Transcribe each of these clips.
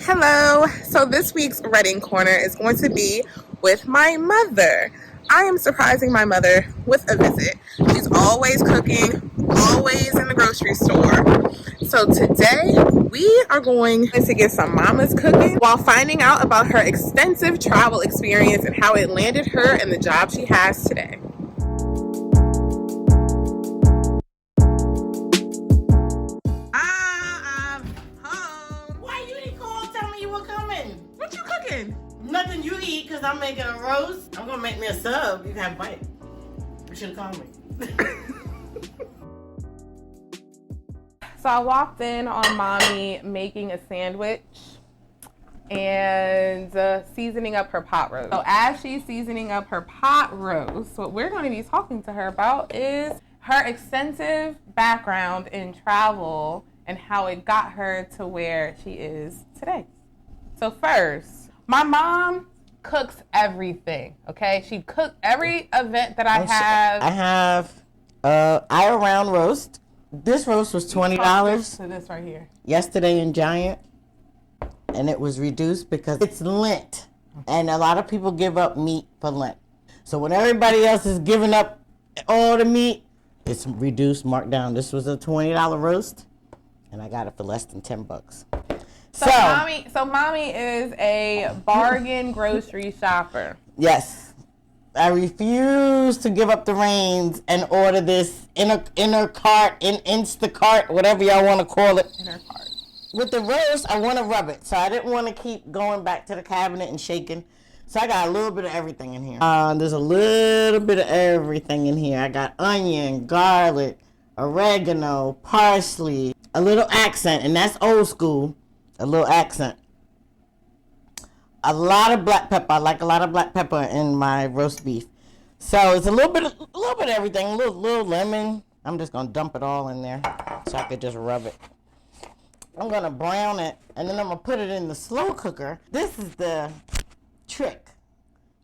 Hello. So this week's Reading Corner is going to be with my mother. I am surprising my mother with a visit. She's always cooking, always in the grocery store. So today we are going to get some mama's cooking while finding out about her extensive travel experience and how it landed her in the job she has today. What you cooking? Nothing you eat, because I'm making a roast. I'm going to make me a sub. You can have a bite. You should have called me. So I walked in on mommy making a sandwich and seasoning up her pot roast. So as she's seasoning up her pot roast, what we're going to be talking to her about is her extensive background in travel and how it got her to where she is today. So first, my mom cooks everything, okay? She cooks every event that I have. I have Iowa round roast. This roast was $20. To this right here. Yesterday in Giant. And it was reduced because it's Lent. And a lot of people give up meat for Lent. So when everybody else is giving up all the meat, it's reduced, marked down. This was a $20 roast. And I got it for less than $10. So mommy is a bargain grocery shopper. Yes. I refuse to give up the reins and order this inner cart, Instacart, whatever y'all want to call it. Inner cart. With the roast, I want to rub it. So I didn't want to keep going back to the cabinet and shaking. So I got a little bit of everything in here. There's a little bit of everything in here. I got onion, garlic, oregano, parsley, a little accent, and that's old school. A little accent. A lot of black pepper. I like a lot of black pepper in my roast beef. So it's a little bit of everything. A little lemon. I'm just gonna dump it all in there so I could just rub it. I'm gonna brown it and then I'm gonna put it in the slow cooker. This is the trick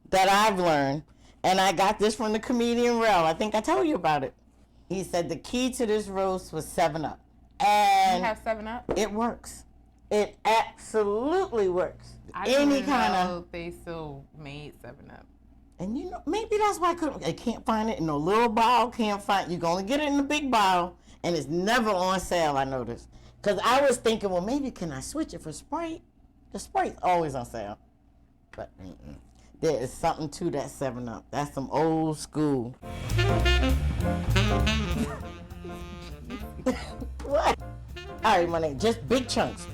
that I've learned, and I got this from the comedian Rel. I think I told you about it. He said the key to this roast was 7-Up. And you have 7-Up? It works. It absolutely works. I didn't know they still made 7-Up. And you know, maybe that's why I can't find it in a little bottle. Can't find. You can only get it in the big bottle, and it's never on sale. I noticed. Cause I was thinking, well, maybe can I switch it for Sprite? The Sprite's always on sale, but there is something to that 7-Up. That's some old school. What? All right, Monique, just big chunks.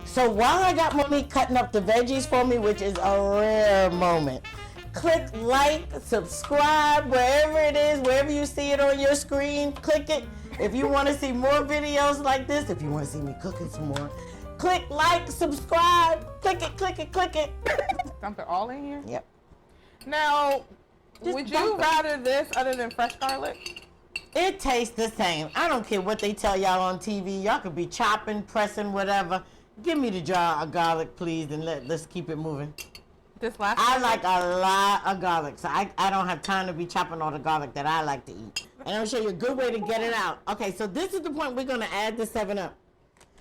So while I got Monique cutting up the veggies for me, which is a rare moment, click like, subscribe, wherever it is, wherever you see it on your screen, click it. If you want to see more videos like this, if you want to see me cooking some more, click like, subscribe, click it. Dump it all in here? Yep. Now, would you rather this other than fresh garlic? It tastes the same. I don't care what they tell y'all on TV. Y'all could be chopping, pressing, whatever. Give me the jar of garlic, please, and let's keep it moving. I like a lot of garlic, so I don't have time to be chopping all the garlic that I like to eat. And I'm going to show you a good way to get it out. Okay, so this is the point we're going to add the 7-Up.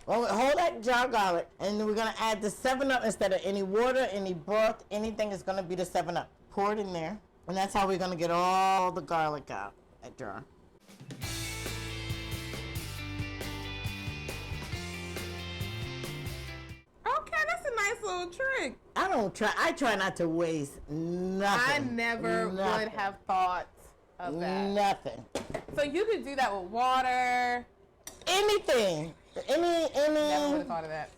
Well, hold that jar of garlic, and then we're going to add the 7-Up instead of any water, any broth, anything is going to be the 7-Up. Pour it in there, and that's how we're going to get all the garlic out, that jar. Okay, that's a nice little trick. I try not to waste nothing. I never would have thought of that. Nothing. So you could do that with water. Anything. Never would have thought of that.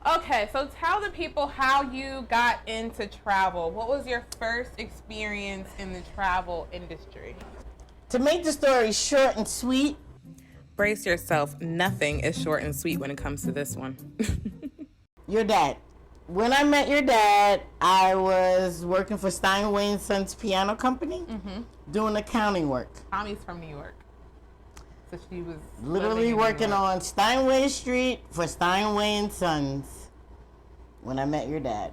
Okay, so tell the people how you got into travel. What was your first experience in the travel industry? To make the story short and sweet. Brace yourself. Nothing is short and sweet when it comes to this one. Your dad. When I met your dad, I was working for Steinway & Sons Piano Company, doing accounting work. Tommy's from New York. So she was literally working on Steinway Street for Steinway & Sons when I met your dad.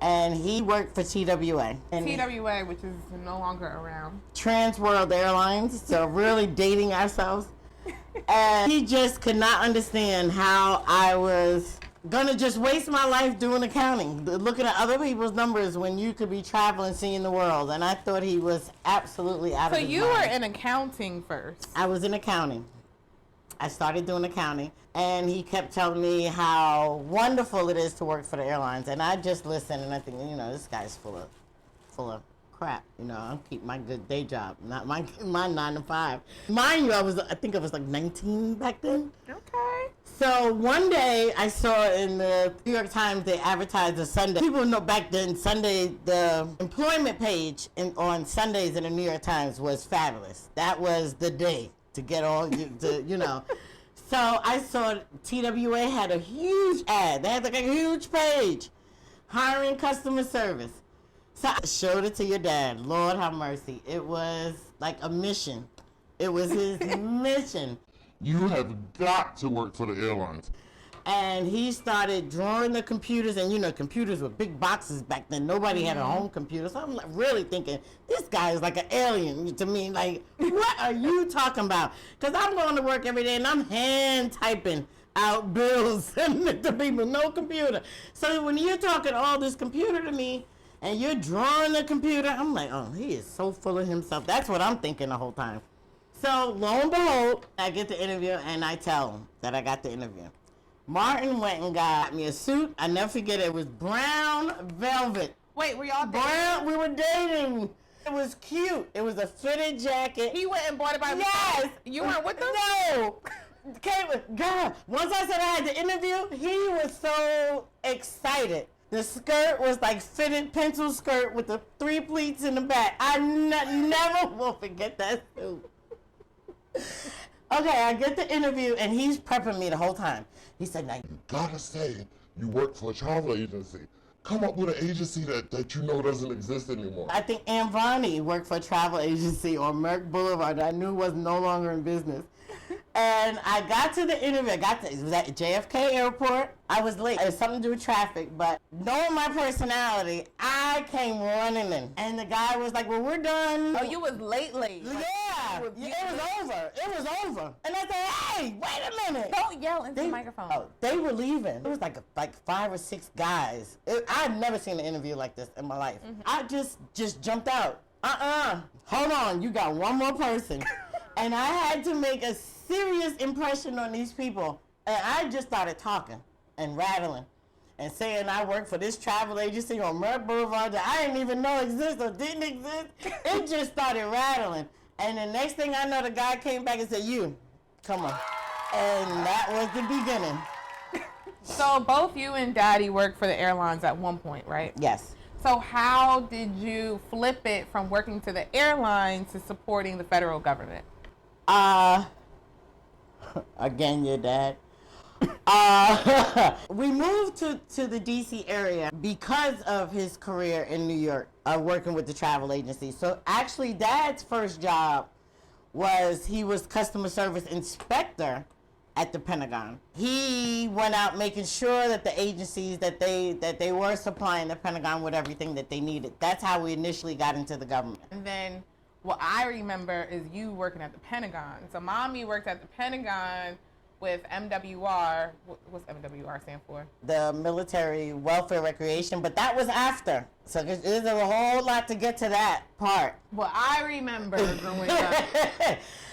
And he worked for TWA. TWA, which is no longer around. Trans World Airlines, so really dating ourselves. And he just could not understand how I was gonna just waste my life doing accounting, looking at other people's numbers when you could be traveling, seeing the world. And I thought he was absolutely out of his mind. So you were in accounting first. I was in accounting. I started doing accounting, and he kept telling me how wonderful it is to work for the airlines. And I just listened, and I think, this guy's full of crap. I'll keep my good day job, not my 9 to 5. Mind you, I think I was like 19 back then. Okay. So one day I saw in the New York Times they advertised a Sunday. People know back then Sunday, the employment page on Sundays in the New York Times was fabulous. That was the day to get all So I saw TWA had a huge ad. They had like a huge page, hiring customer service. So I showed it to your dad. Lord have mercy. It was like a mission. It was his mission. You have got to work for the airlines. And he started drawing the computers, and computers were big boxes back then. Nobody had a home computer. So I'm like really thinking, this guy is like an alien to me. Like, what are you talking about? Because I'm going to work every day and I'm hand typing out bills to people, no computer. So when you're talking all this computer to me and you're drawing the computer, I'm like, oh, he is so full of himself. That's what I'm thinking the whole time. So lo and behold, I get the interview and I tell him that I got the interview. Martin went and got me a suit. I never forget it. It was brown velvet. Wait, were y'all dating? Brown, we were dating. It was cute. It was a fitted jacket. He went and bought it by himself? Yes. You weren't with him? No. God, once I said I had the interview, he was so excited. The skirt was like fitted pencil skirt with the 3 pleats in the back. I never will forget that suit. Okay, I get the interview, and he's prepping me the whole time. He said, now, You gotta say you work for a travel agency. Come up with an agency that doesn't exist anymore. I think Ann Vonnie worked for a travel agency on Merck Boulevard that I knew was no longer in business. And I got to the interview. It was at JFK Airport. I was late. It had something to do with traffic, but knowing my personality, I came running in. And the guy was like, well, we're done. Oh, you was late. Yeah, it was over. It was over. And I said, hey, wait a minute. Don't yell into the microphone. Oh, they were leaving. It was like 5 or 6 guys. I've never seen an interview like this in my life. Mm-hmm. I just jumped out. Hold on, you got one more person. And I had to make a serious impression on these people. And I just started talking and rattling and saying I work for this travel agency on Merck Boulevard that I didn't even know existed or didn't exist. It just started rattling. And the next thing I know, the guy came back and said, you, come on. And that was the beginning. So both you and Daddy worked for the airlines at one point, right? Yes. So how did you flip it from working to the airlines to supporting the federal government? Again, your dad. We moved to the D.C. area because of his career in New York, working with the travel agency. So actually, Dad's first job he was customer service inspector at the Pentagon. He went out making sure that the agencies that they were supplying the Pentagon with everything that they needed. That's how we initially got into the government. And then what I remember is you working at the Pentagon. So Mommy worked at the Pentagon with MWR. What's MWR stand for? The Military Welfare Recreation, but that was after. So there's a whole lot to get to that part. What I remember growing up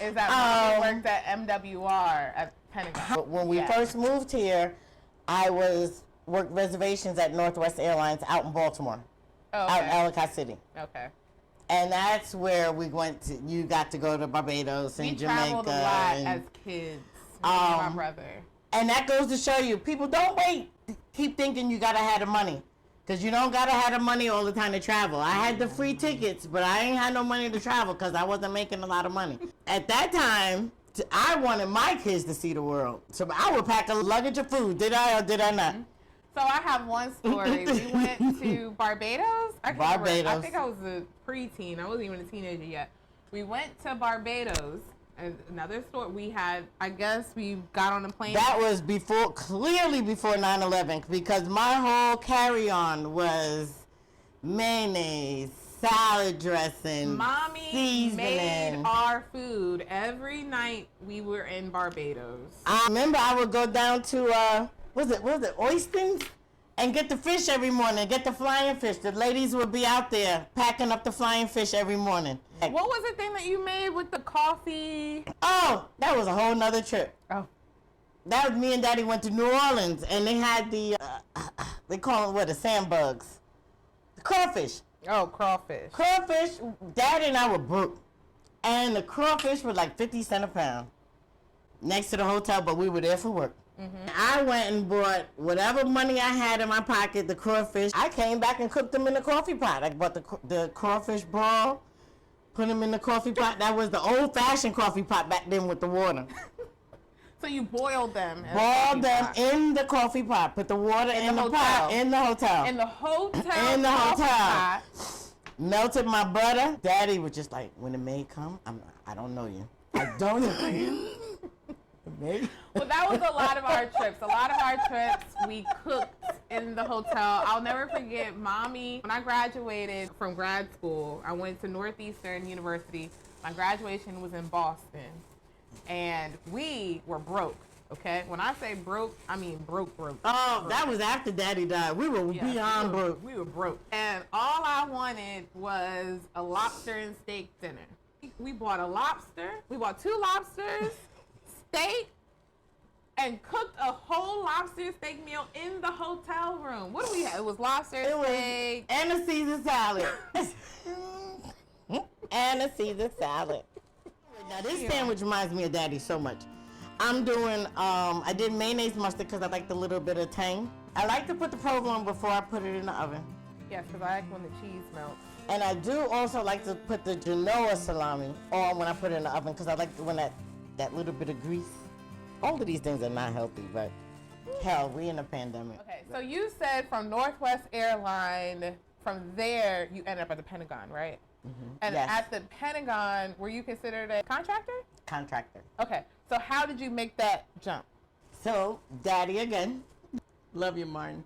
is that Mommy worked at MWR at Pentagon. When we first moved here, I worked reservations at Northwest Airlines out in Baltimore, out in Ellicott City. Okay. And that's where you got to go to Barbados and Jamaica. We traveled a lot as kids, me and my brother. And that goes to show you, people don't wait. Keep thinking you gotta have the money. Because you don't gotta have the money all the time to travel. I had the free tickets, but I ain't had no money to travel because I wasn't making a lot of money. At that time, I wanted my kids to see the world. So I would pack a luggage of food. Did I or did I not? So I have one story. We went to Barbados. I think I was a preteen. I wasn't even a teenager yet. We went to Barbados. And another story. We got on a plane. That was clearly before 9/11, because my whole carry-on was mayonnaise, salad dressing, Mommy seasoning. made our food every night we were in Barbados. I remember I would go down to was it oysters? And get the fish every morning, get the flying fish. The ladies would be out there packing up the flying fish every morning. What was the thing that you made with the coffee? Oh, that was a whole nother trip. Oh. That was me and Daddy went to New Orleans, and they had the, they call them the sandbugs. The crawfish. Oh, crawfish. Crawfish, Daddy and I were broke. And the crawfish were like 50 cents a pound. Next to the hotel, but we were there for work. Mm-hmm. I went and bought whatever money I had in my pocket, the crawfish. I came back and cooked them in the coffee pot. I bought the crawfish ball, put them in the coffee pot. That was the old-fashioned coffee pot back then with the water. So you boiled them. Boiled them in the coffee pot. Put the water in the pot in the hotel. In the hotel. In the hotel. Pot. Melted my butter. Daddy was just like, when the maid come, I don't know you. I don't know you. Well, that was a lot of our trips. A lot of our trips, we cooked in the hotel. I'll never forget, Mommy, when I graduated from grad school, I went to Northeastern University. My graduation was in Boston, and we were broke, okay? When I say broke, I mean broke. Oh, that was after Daddy died. We were beyond broke. We were broke. And all I wanted was a lobster and steak dinner. We bought a lobster. We bought 2 lobsters. Steak, and cooked a whole lobster steak meal in the hotel room. What do we have? It was lobster steak. And a Caesar salad. And a Caesar salad. Now this sandwich reminds me of Daddy so much. I'm doing, I did mayonnaise mustard because I like the little bit of tang. I like to put the provolone before I put it in the oven. Yes, because I like when the cheese melts. And I do also like to put the Genoa salami on when I put it in the oven because I like when that little bit of grease. All of these things are not healthy, but hell, we in a pandemic. Okay, so you said from Northwest Airlines, from there you ended up at the Pentagon, right? Mm-hmm. And yes. At the Pentagon, were you considered a contractor? Contractor. Okay, so how did you make that jump? So, Daddy again. Love you, Martin.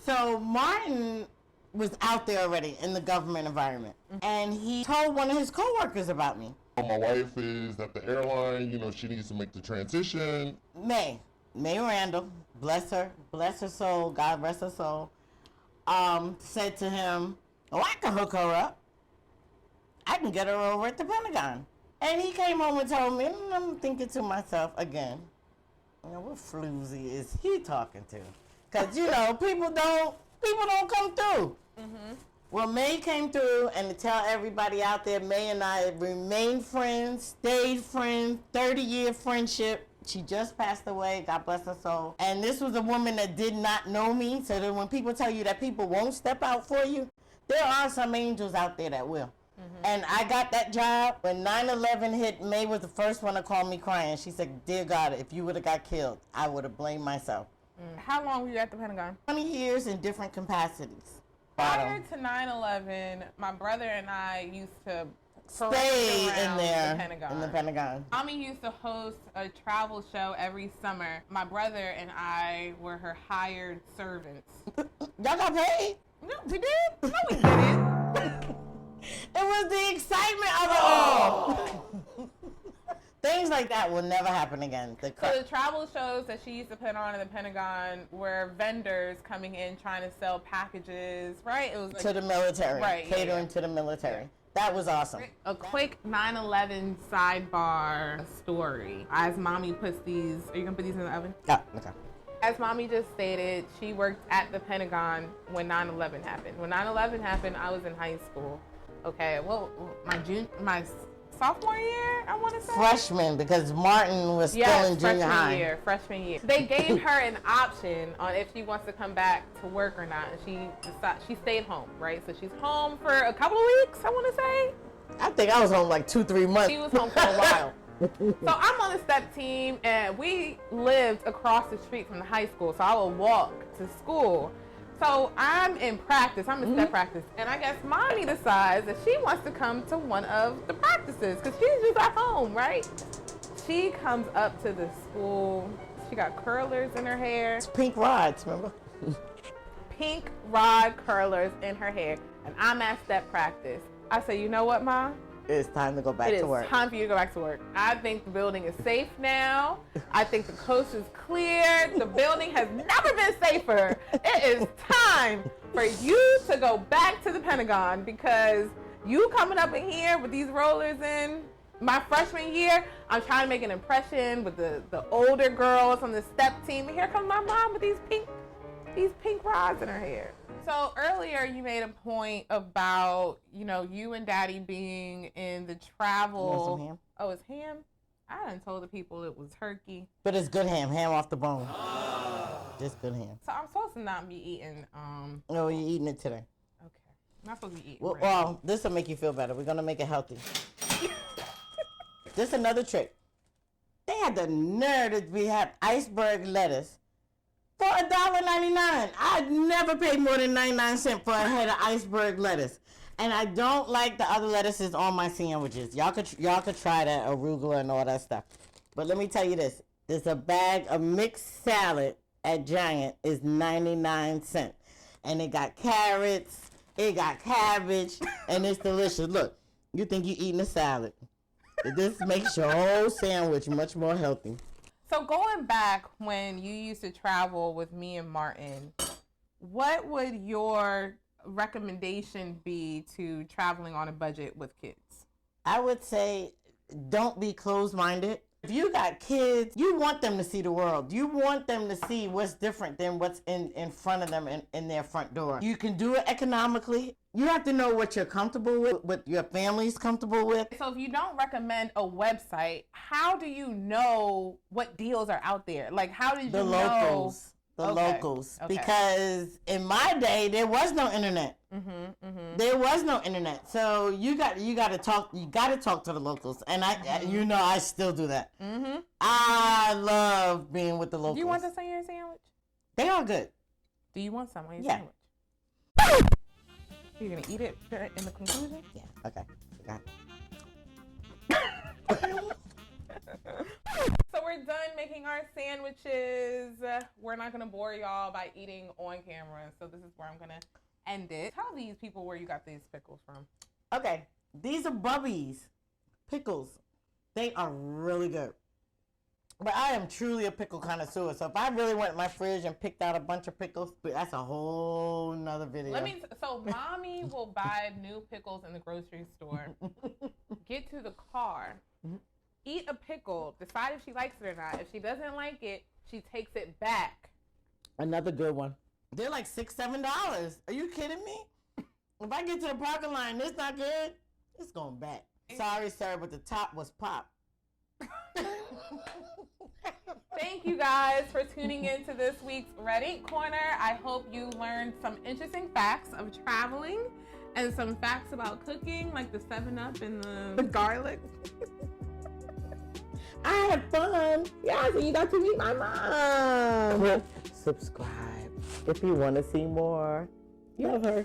So Martin was out there already in the government environment, mm-hmm. and he told one of his coworkers about me. My wife is at the airline, she needs to make the transition. May Randall, bless her soul, God rest her soul, said to him, oh, I can hook her up. I can get her over at the Pentagon. And he came home and told me, and I'm thinking to myself again, what floozy is he talking to? Because, people don't come through. Mm-hmm. Well, May came through, and to tell everybody out there, May and I remained friends, stayed friends, 30-year friendship. She just passed away, God bless her soul. And this was a woman that did not know me, so that when people tell you that people won't step out for you, there are some angels out there that will. Mm-hmm. And I got that job. When 9/11 hit, May was the first one to call me crying. She said, dear God, if you would have got killed, I would have blamed myself. How long were you at the Pentagon? 20 years in different capacities. Prior to 9/11, my brother and I used to stay in there, in the Pentagon. Mommy used to host a travel show every summer. My brother and I were her hired servants. Y'all got paid? No, we did. No, we didn't. It was the excitement of it all. Things like that will never happen again. So the travel shows that she used to put on in the Pentagon were vendors coming in trying to sell packages, right? It was to the military, right? Catering to the military. Yeah. That was awesome. A quick 9/11 sidebar story. As Mommy puts these, are you gonna put these in the oven? Yeah. Okay. As Mommy just stated, she worked at the Pentagon when 9/11 happened. When 9/11 happened, I was in high school. Okay, well, my sophomore year, I want to say. Freshman, because Martin was still in junior high. Freshman year. They gave her an option on if she wants to come back to work or not, and she stayed home, right? So she's home for a couple of weeks, I want to say. I think I was home like 2-3 months. She was home for a while. So I'm on the step team, and we lived across the street from the high school, so I would walk to school. So I'm in practice, I'm in step practice, and I guess Mommy decides that she wants to come to one of the practices because she's just at home, right? She comes up to the school, she got curlers in her hair. It's pink rods, remember? Pink rod curlers in her hair, and I'm at step practice. I said, you know what, Ma? It's time to go back to work. It is time for you to go back to work. I think the building is safe now. I think the coast is clear. The building has never been safer. It is time for you to go back to the Pentagon, because you coming up in here with these rollers in. My freshman year, I'm trying to make an impression with the older girls on the step team. And here comes my mom with these pink rods in her hair. So earlier you made a point about, you and Daddy being in the travel. You want some ham? Oh, it's ham? I done told the people it was turkey. But it's good ham off the bone. Just good ham. So I'm supposed to not be eating, No, you're eating it today. okay. I'm not supposed to be eating Well, this will make you feel better. We're going to make it healthy. Just another trick. They had the nerve that we had iceberg lettuce for $1.99. I'd never paid more than 99 cents for a head of iceberg lettuce. And I don't like the other lettuces on my sandwiches. Y'all could try that, arugula and all that stuff. But let me tell you this. There's a bag of mixed salad at Giant is 99 cents. And it got carrots, it got cabbage, and it's delicious. Look, you think you're eating a salad. This makes your whole sandwich much more healthy. So going back when you used to travel with me and Martin, what would your recommendation be to traveling on a budget with kids? I would say don't be closed-minded. If you got kids, you want them to see the world. You want them to see what's different than what's in front of them in their front door. You can do it economically. You have to know what you're comfortable with, what your family's comfortable with. So if you don't recommend a website, how do you know what deals are out there? Like, how did you know? The locals. Okay. Because in my day, there was no internet. There was no internet. So you got to talk to the locals. And I still do that. I love being with the locals. Do you want this on your sandwich? They are good. Do you want some on your sandwich? You're going to eat it in the conclusion? Yeah. Okay. Got it. So we're done making our sandwiches. We're not going to bore y'all by eating on camera. So this is where I'm going to end it. Tell these people where you got these pickles from. Okay. These are Bubby's pickles. They are really good. But I am truly a pickle connoisseur. So if I really went in my fridge and picked out a bunch of pickles, that's a whole nother video. So mommy will buy new pickles in the grocery store, get to the car, eat a pickle, decide if she likes it or not. If she doesn't like it, she takes it back. Another good one. They're like $6, $7. Are you kidding me? If I get to the parking line, it's not good, it's going back. Sorry, sir, but the top was popped. Thank you guys for tuning in to this week's Red Ink Corner. I hope you learned some interesting facts of traveling and some facts about cooking, like the 7-Up and the garlic. I had fun. Yes, and you got to meet my mom. Subscribe if you want to see more. You love her.